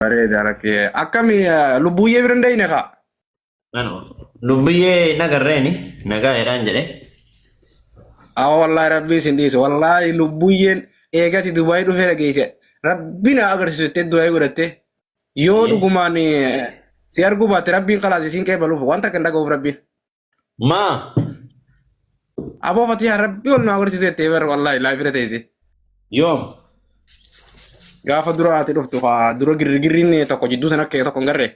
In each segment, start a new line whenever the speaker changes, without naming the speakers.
Bareeda rakkee akkamii lubbuyyee bira hin dhayine kaa.
Lubbiyee nagarreeni nagaa jedhaan jedhe.
Awa wallaahi rabbii isin dhiisu wallaahi lubbuyyeen eegati Dubaayii dhufee dhageesse rabbi na agarsiisuttee Dubaayii godhatte yoo dhugumaan si arguu baatte rabbiin kalaas isiin kee baluuf wanta kan dhaga'uuf rabbiin.
Maa
Aboo fatihaa rabbi ol na agarsiisu jettee bara wallaahi laafira teesse.
yoom
Gaafa dura ati dhuftu dura girgirriin tokko jidduu sana akka tokko hin garree.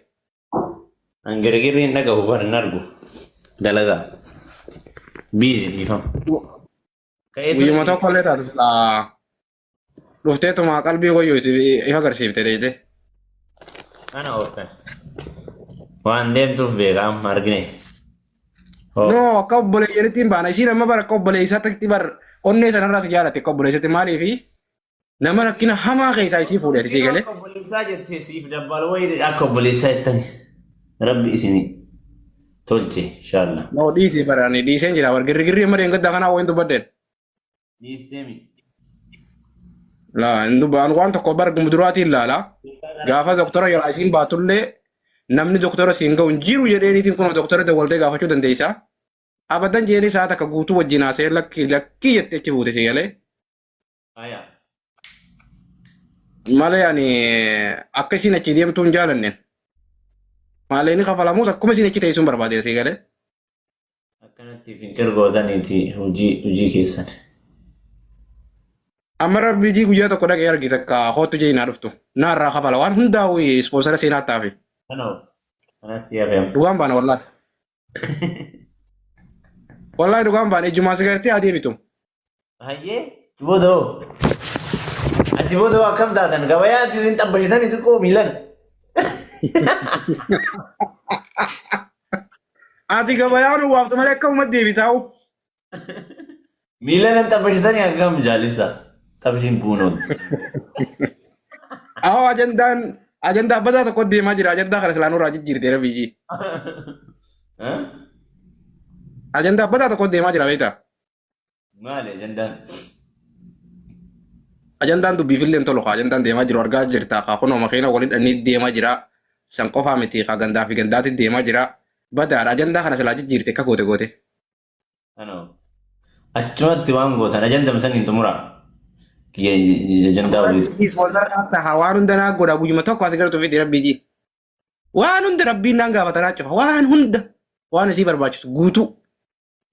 an girgirriin dhagahu bar hin argu dalagaa biizi dhiifama.
Guyyuma tokko illee taatu dhufteetuma qalbii koyyootti ifa agarsiifte deeyte.
Ana ooftan waan deemtuuf beekaam argine.
No akka obboleeyyanitti hin baana isiin amma bara akka obboleessaatti bar onnee sanarraa si jaalatte akka obboleessatti maaliifi nama rakkina hamaa keessaa isii fuudhete sii galee.
Akka obboleessaa jettee siif dabbala wayii akka obboleessaa jettani rabbi isinii tolche inshallah.
No dhiisii barani dhiiseen jira bar girgirri amma deemgaddaa kanaa wayin dubbadden.
Dhiisteemi.
Laa hin dubbaan waan tokko bar gumduraatiin laala gaafa doktora yaalaa isiin baatullee namni doktora siin ga'u hin jiru jedheeniitiin kun doktora dawwaltee gaafachuu dandeessaa. Abadan jeeni isaa takka guutuu wajjin haasee lakkii jettee achi buute sii galee. Malee ani akka isin achi deemtuu hin jaalanneen. Malee inni kafalamuus akkuma isin achi teessuun barbaade sii galee.
Akkanatti finkir gootaniiti hojii keessan.
Amma rabbii jii guyyaa tokko dhaqee argite akka hootu jee naa dhuftu. Naarraa kafala waan hundaa'u ispoonsara seenaa taafi.
Kanas yaafeem.
Dhugaan baana wallaahi. Wallaahi dhugaan baana ijjumaa sigareetti adii bitu.
Hayyee boodoo. Ati boodoo akkam taatan gabayaa hin xabbashitanii xiqqoo miilan.
Ati gabayaan waaftu malee akka uummata deebitaa'u.
Miilan hin xabbashitanii akkam jaalibsa. Xabshiin buunoon.
Ahoo ajandaa badaa tokko deemaa jira ajandaa kana silaa nurraa jijjiirtee rabbii. Ajandaa badaa tokko deemaa jira beektaa.
Maali ajandaan?
Ajandaan dubbiifillee hin tolu ajandaan deemaa jiru argaa jirta kunoo makiina waliin dhanii deemaa jira san qofaa miti gandaa fi gandaatti deemaa jira badaadha ajandaa kana silaa jijjiirte akka goote.
Achumatti waan gootan ajandam san hin xumuraa. Ajandaa waliin.
Ispoonsara ta'a waan hunda naa godha guyyuma tokko asii gara tufiitti rabbii. Waan hunda rabbiin naan gaafatanaa cufa waan hunda waan isii barbaachisu guutuu.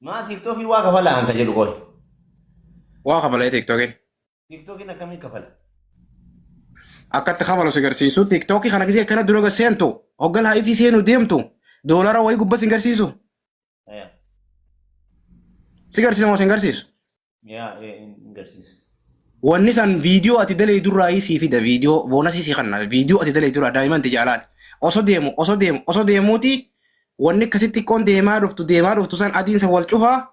Maa tiiktookii waa kafalaa hanka jedhu qoy.
Waa kafalee tiiktookiin.
Tiiktookiin akkamiin kafala?
Akkatti kafalu si garsiisu tiiktookii kana gisee akkana dura seentu hoggalaa ifii seenu deemtu doolara wayii gubbaa si garsiisu. Si garsiisa moo si garsiisu?
Yaa hin garsiisa.
Wanni san viidiyoo ati dalee durraa isii fida viidiyoo boonasii si kanna viidiyoo ati dalee durraa daa'iman jaalaan osoo deemuuti wanni akkasitti qoon deemaa dhuftu san adiinsa wal cufaa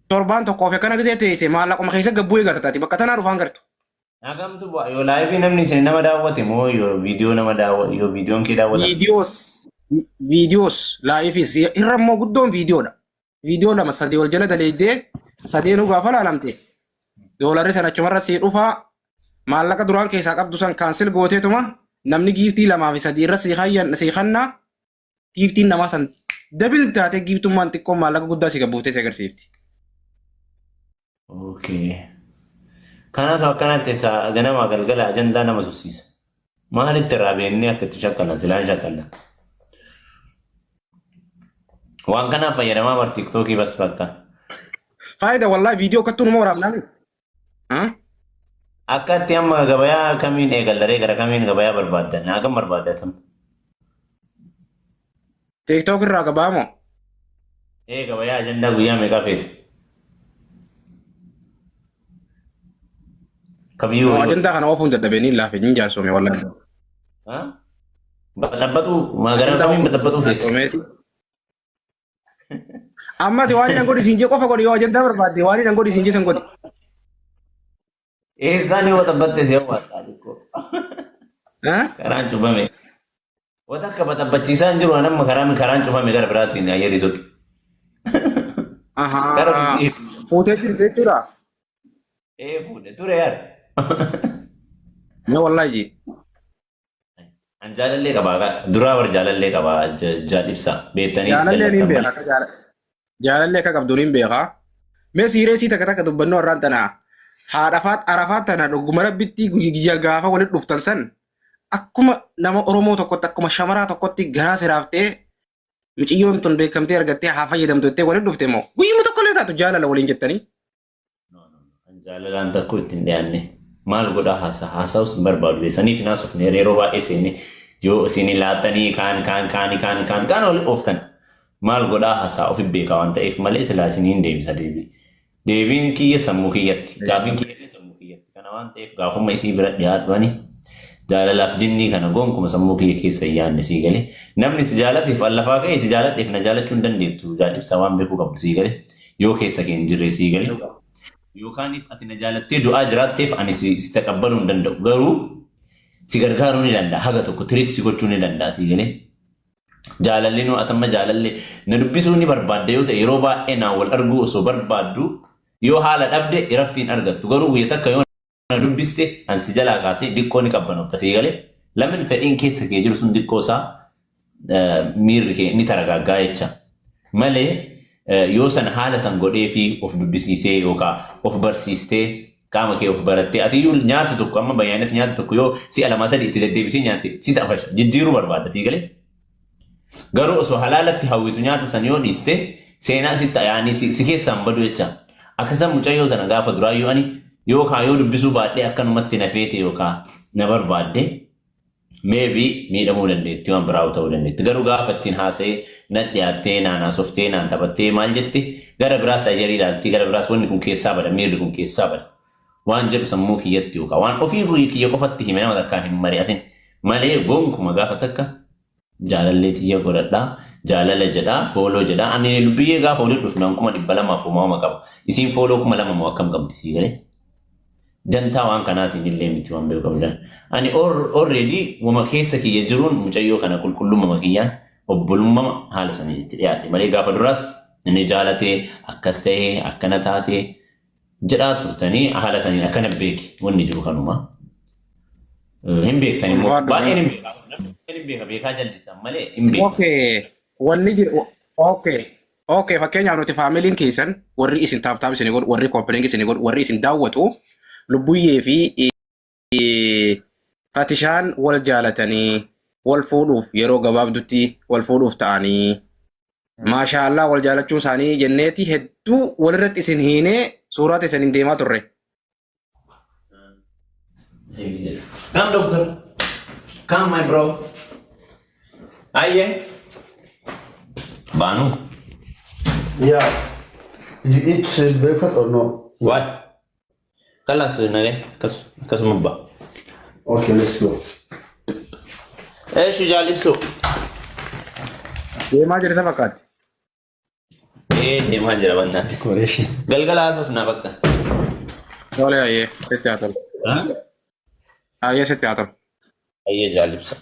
torbaan tokkoof akkana gisee teesse maallaquma keessa gabbuu eegartaati bakka tanaa dhufaan gartu.
Hagamtu bu'a yoo laayivii namni isin nama daawwate moo yoo viidiyoo nama daawwate yoo viidiyoon kee daawwata?
Viidiyoos laayifis irra immoo guddoon viidiyoodha. Viidiyoo lama sadii wal jala daleeddee sadeenuu gaafa laalamte. Doolarri sana achumarra sii dhufaa maallaqa duraan keessaa qabdu san kaansel gooteetuma namni giiftii lamaa fi sadii irra sii kannaa giiftiin namaa san dabil taatee giiftummaan xiqqoon maallaqa guddaa si gabbuutee si agarsiifti.
Kanaaf akkanatti ganama galgala ajandaa nama sussiisa. Maalitti irraa beennee akka itti shakkallan silaan shakkallan. Waan kanaaf fayyadamaa bar tiiktookii bas bakka.
Faayida wallaahi viidiyoo kattuu numa waraabnaa.
Akkatti amma gabayaa kamiin eegallaree gara kamiin gabayaa barbaaddan akkam barbaadatan?
TikTok irraa gabaa moo?
Gabayaa ajandaa guyyaa meeqaa feeti?
Ajandaa kana oofuun dadhabeenii laafe hin jaarsome wallaahi.
Baxabbatuu magaraa kamiin baxabbatuu feeti?
Ammati waan hin godhi siin jee qofa godhi yoo ajandaa barbaadde waan hin godhi siin jee san godhi.
Eessaan yoo baxabbatte si hawwaata dhikkoo. Karaan cufame. Wata akka baxabbachiisaa hin jiru anamma karaan cufame gara biraatiin ayyarisuuti.
Fuutee jirti jechuudha.
Fuudhe ture yaad.
Ya wallahi.
Anjaalallee qabaa duraa warra jaalallee qabaa jaalibsa beektanii
Jaalallee niin beekaa. Jaalallee akka qabdu niin beekaa. Mee siireesii takka takka dubbannoo irraan tanaa. Haadhafaat arafaat tana dhuguma rabbitti guyyaa gaafa walitti dhuftan san akkuma nama Oromoo tokkotti akkuma shamaraa tokkotti garaa siraaftee miciyyoon tun beekamtee argattee haa fayyadamtu jettee walitti dhufte moo guyyuma tokko illee taatu jaalala waliin jettanii.
Jaalalaan tokko ittiin dhiyaanne maal godhaa haasa'us hin barbaadu beessaniif naasuuf yeroo baay'ee seenne yoo isin laatanii kaan walitti ooftan maal godhaa haasaa ofi beekaa waan ta'eef malee silaa isiniin deebisa deebii. Deebiin kiyya sammuu kiyyatti gaafiin kiyya sammuu kiyyatti kana waan ta'eef gaafuma isii bira dhiyaadhani jaalalaaf jinnii kana gonkuuma sammuu kiyya keessa yaadne sii galee namni si jaalateef allafaa ka'e si jaaladheef na jaalachuu hin dandeettu jaalibsaa waan beekuu qabdu sii galee yoo keessa kee hin jirre sii galee yookaaniif ati na jaalattee du'aa jiraatteef ani si taqabbaluu hin danda'u garuu si gargaaruu ni danda'a haga tokko tiriitti si gochuu ni danda'a sii galee jaalalli nu atamma jaalalli na dubbisuu ni barbaadde yoo ta'e yeroo baay'ee naa wal arguu osoo barbaaddu yoo haala dhabde iraftiin argattu garuu guyya takka yoo na dubbiste ansi jalaa kaasee diqqoo ni qabbanofta sii galee lamin fedhiin keessa kee jiru sun diqqoo isaa miirri kee ni taragaaggaa jecha malee yoo san haala san godhee fi of dubbisiisee yookaan of barsiistee qaama kee of barattee ati iyyuu nyaata tokko amma bayyaaneef nyaata tokko yoo si'a lamaa sadii itti deddeebisee nyaatte si xafasha jijjiiruu barbaadda sii galee garuu osoo halaalatti hawwitu nyaata san yoo dhiiste seenaa sitti ayaanii si keessaan badu jecha akkasaan mucayyoo sana gaafa duraayyuu ani yookaan yoo dubbisuu baadhee akkanumatti na feete yookaan na barbaadde meebii miidhamuu dandeetti waan biraa'u ta'uu dandeetti garuu gaafa ittiin haasa'ee na dhiyaattee naan haasoftee naan taphattee maal jette gara biraas ajarii ilaaltii gara biraas wanni kun keessaa bada miirri kun keessaa bada waan jedhu sammuu kiyyatti yookaan waan ofii kiyya qofatti hime nama takkaan hin mari'atin malee gonkuma gaafa takka jaalallee tiyya godhadhaa jaalala jedhaa fooloo jedhaa ani lubbiyyee gaafa walitti dhufnaan 200 uumama qaba isiin fooloo 200 moo akkam qabdi sii galee dantaa waan kanaatiin illee miti waan beeku qabdan ani already wama keessa kiyya jiruun mucayyoo kana qulqullummaa kiyyaan obbolummaa haala sanii itti dhiyaadhe malee gaafa duraas inni jaalatee akkas ta'ee akkana taatee jedhaa turtanii haala saniin akkana beeki wanni jiru kanuma hin beektan immoo baay'een hin beekaa jallisan malee hin beeku.
Okay, wanni jiru okay fakkeenyaaf nuti faamiliin keessan warri isin taaptaap isin godhu warri kooppilingi isin godhu warri isin daawwatu lubbuyyee fi fatishaan wal jaalatanii wal fuudhuuf yeroo gabaabdutti wal fuudhuuf ta'anii maashaallah wal jaalachuu isaanii jenneeti hedduu walirratti isin hiinee suuraa isiniin deemaa turre.
Come doctor, come my bro. Aye. Banu.
Yeah. Did you eat breakfast or no?
What? Kalas nage kas mabba.
Okay, let's go.
Shu jalibsu.
Deemaa jirta fakkaatti.
Deemaa jira banda.
Decoration.
Galgala asuuf na bakka.
Dole ayyee sitti haa tolu. Ayyee sitti haa tolu.
Ayyee jalibsa.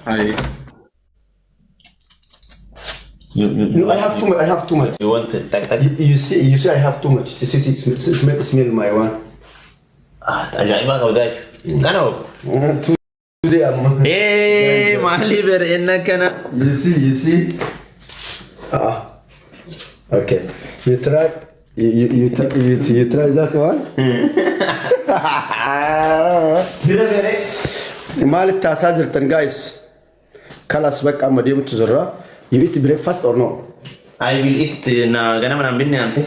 Ayyee.
No, I have too much. I have too much.
You want to tak tak?
You see, I have too much. Smell my one.
Ajaiba kau dah. Kana of.
Today I'm.
Mali ber enna kana.
You see. Okay. You try. You try that one. Bila bere. Mali tasajirtan guys. Kalas bak amadim tuzra. You eat breakfast or no?
I will eat na gana mana binne ante.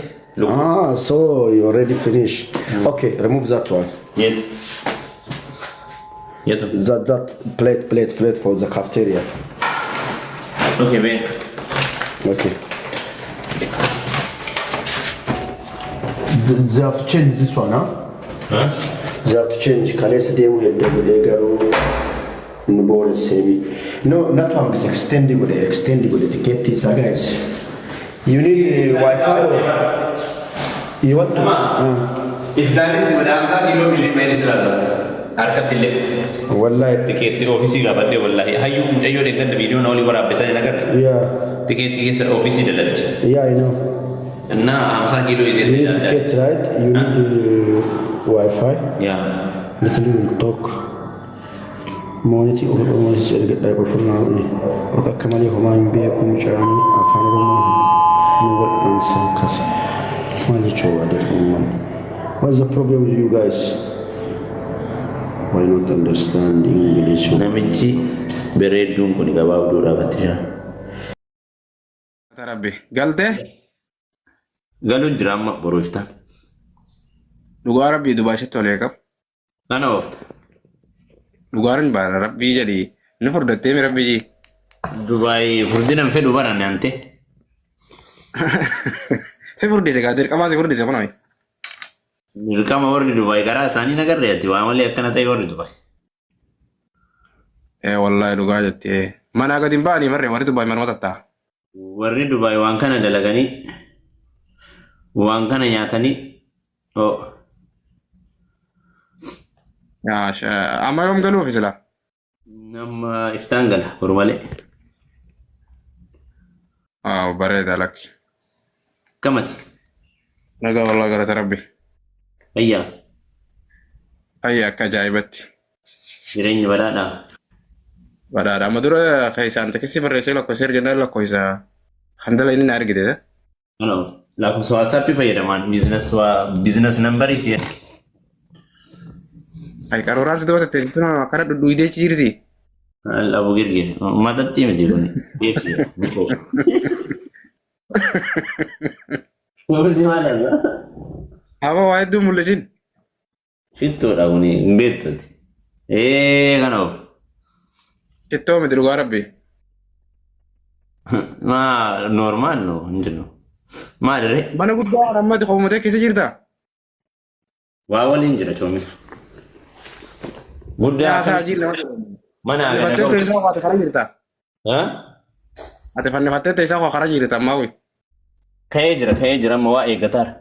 So you already finished. Okay, remove that one.
Yet. Yet.
That plate for the cafeteria.
Okay, ben.
Okay. They have to change this one, huh?
Huh?
They have to change. Can I see them with the board semi? No, not one is extendable to get this, guys. You need Wi-Fi. You want to?
If that is madam sa kilo biji main islalo. Arkat tille.
Wallahi.
Tiket ofisi ga bade wallahi. Hayu jayo dengan video na oli wara besa na kar.
Yeah.
Tiket sa ofisi dalat.
Yeah, I know.
Na hamsa kilo is
You need ticket, right? You need Wi-Fi.
Yeah.
Little talk. Mooniti Oromoos erga dhaquu furmaa'u akka malee homaa hin beeku mucaanii afaan Oromoo nu wal'aansan kas maal jechuu baadatu what's the problem with you guys why not understanding English
Namichi bareedduun kun gabaabduudhaaf attishaa.
Rabbi galtee
Galuun jira amma boruufta.
dhugaa rabbii dubaashitti tolee qab
Kana oofta.
dhugaarin baana rabbii jedhi ni furdattee mi rabbii
Dubaay furdinan fedhu baran ante.
si furdise gaa dirqamaa si furdise kunoi
Dirqama warri Dubaay garaa isaanii nagarreetti waa malee akkana ta'e warri Dubaay.
wallahi dhugaa jettee manaa gadi hin ba'anii marree warri dubaay manuma tattaa
Warri Dubaay waan kana dalaganii waan kana nyaatanii
amma yoom galuufi sila
nama iftaan gala malee.
bareeda lakki
Kamati.
nagaa wallah galata rabbi
Ayyaa.
ayya akka ajaa'ibatti
Jireenya badhaadhaa.
badhaadha amma dura keessaan takkisi barreessee lakkoofsa ergannaan lakkoofsa handala inni na argite
Kana lakkoofsa waatsaappii fayyadamaan biizines nambarii si'a.
ay qarooraan si dootatte akkana dhudhuidee jirti
Labu girgir. Matatti miti kun. Beeksi. Wabdi maalala?
Aba waa hedduu mul'isin
Shittoodha kun hin beektuti. Kanaaf.
shittoo miti dhugaa rabbi
Normaal no hin jiru. Maalirree?
mana guddaa ammatti qoomutee keessa jirta
Waa waliin jira coomi. Guddaa
yaasaa jiilla
mana
fannifattee
agada.
teessaa waate kara jirta ati fannifattee teessaa waa kara jirta ammaa wi
Ka'ee jira amma waa eeggataara.